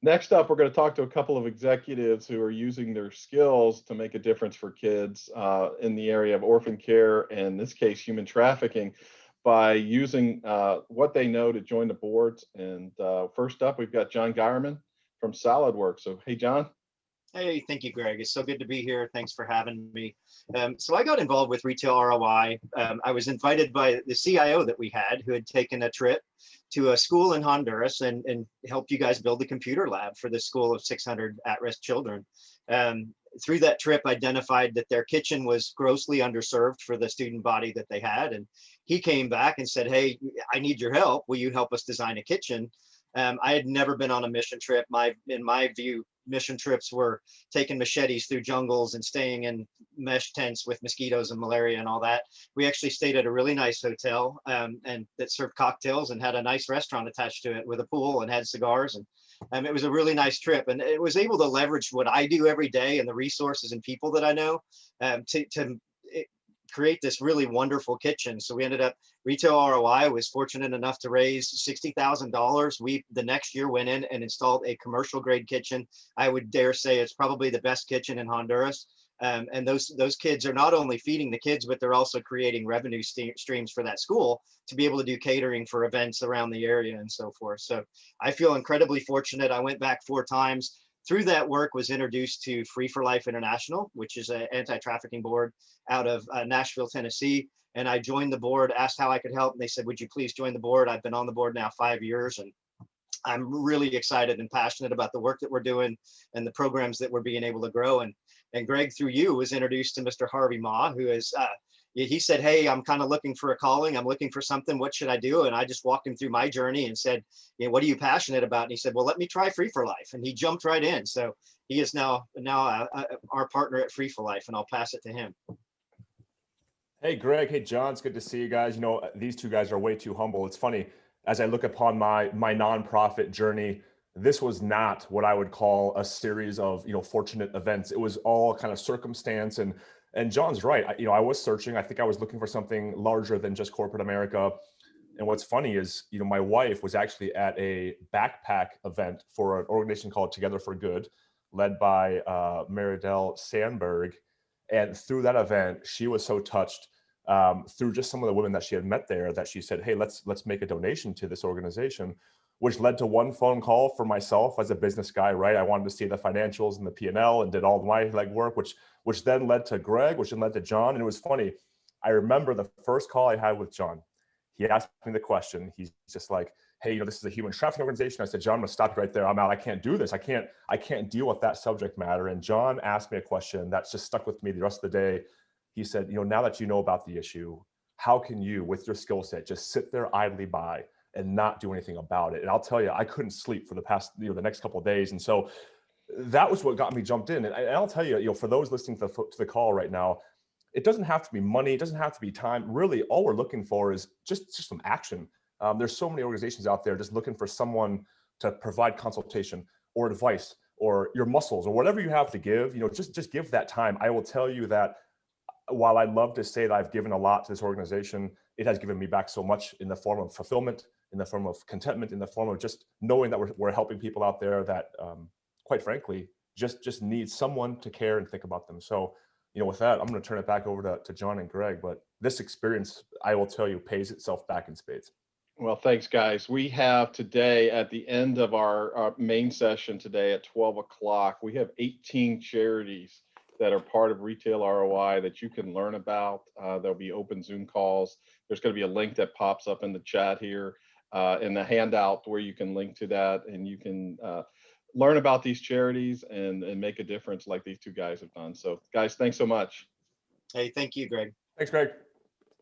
Next up, we're going to talk to a couple of executives who are using their skills to make a difference for kids in the area of orphan care, and in this case, human trafficking, by using what they know to join the boards. And first up, we've got John Geierman from SolidWorks. So, hey, John. Hey, thank you, Greg. It's so good to be here. Thanks for having me. So I got involved with Retail ROI. I was invited by the CIO that we had, who had taken a trip to a school in Honduras and helped you guys build a computer lab for the school of 600 at-risk children. Through that trip, identified that their kitchen was grossly underserved for the student body that they had. And he came back and said, hey, I need your help. Will you help us design a kitchen? I had never been on a mission trip. In my view, mission trips were taking machetes through jungles and staying in mesh tents with mosquitoes and malaria and all that. We actually stayed at a really nice hotel and that served cocktails and had a nice restaurant attached to it with a pool and had cigars. And it was a really nice trip. And it was able to leverage what I do every day and the resources and people that I know to create this really wonderful kitchen. So we ended up, Retail ROI was fortunate enough to raise $60,000. We, the next year, went in and installed a commercial grade kitchen. I would dare say it's probably the best kitchen in Honduras. And those kids are not only feeding the kids, but they're also creating revenue streams for that school to be able to do catering for events around the area and so forth. So I feel incredibly fortunate. I went back 4 times. Through that work, was introduced to Free for Life International, which is an anti-trafficking board out of Nashville, Tennessee. And I joined the board, asked how I could help. And they said, would you please join the board? I've been on the board now 5 years, and I'm really excited and passionate about the work that we're doing and the programs that we're being able to grow. And Greg, through you, was introduced to Mr. Harvey Ma, who is, he said, hey, I'm kind of looking for a calling. I'm looking for something. What should I do? And I just walked him through my journey and said, what are you passionate about? And he said, well, let me try Free for Life. And he jumped right in. So he is now our partner at Free for Life, and I'll pass it to him. Hey, Greg. Hey, John. It's good to see you guys. You know, these two guys are way too humble. It's funny, as I look upon my nonprofit journey, this was not what I would call a series of, fortunate events. It was all kind of circumstance. And John's right. I was searching. I think I was looking for something larger than just corporate America. And what's funny is, my wife was actually at a backpack event for an organization called Together for Good, led by Meridel Sandberg. And through that event, she was so touched through just some of the women that she had met there that she said, hey, let's make a donation to this organization, which led to one phone call for myself as a business guy, right? I wanted to see the financials and the P&L and did all my legwork, which then led to Greg, which then led to John. And it was funny. I remember the first call I had with John. He asked me the question. He's just like, hey, this is a human trafficking organization. I said, John, I'm gonna stop you right there. I'm out. I can't do this. I can't deal with that subject matter. And John asked me a question that's just stuck with me the rest of the day. He said, now that you know about the issue, how can you, with your skill set, just sit there idly by and not do anything about it? And I'll tell you, I couldn't sleep for the past, the next couple of days. And so that was what got me jumped in. And I'll tell you, for those listening to the call right now, it doesn't have to be money. It doesn't have to be time. Really, all we're looking for is just some action. There's so many organizations out there just looking for someone to provide consultation or advice or your muscles or whatever you have to give. Just give that time. I will tell you that while I'd love to say that I've given a lot to this organization, it has given me back so much in the form of fulfillment, in the form of contentment, in the form of just knowing that we're helping people out there that, quite frankly, just need someone to care and think about them. So, with that, I'm going to turn it back over to John and Greg. But this experience, I will tell you, pays itself back in spades. Well, thanks, guys. We have today, at the end of our main session today at 12 o'clock, we have 18 charities that are part of Retail ROI that you can learn about. There'll be open Zoom calls. There's going to be a link that pops up in the chat here in the handout where you can link to that, and you can learn about these charities and make a difference like these two guys have done. So, guys, thanks so much. Hey, thank you, Greg. Thanks, Greg.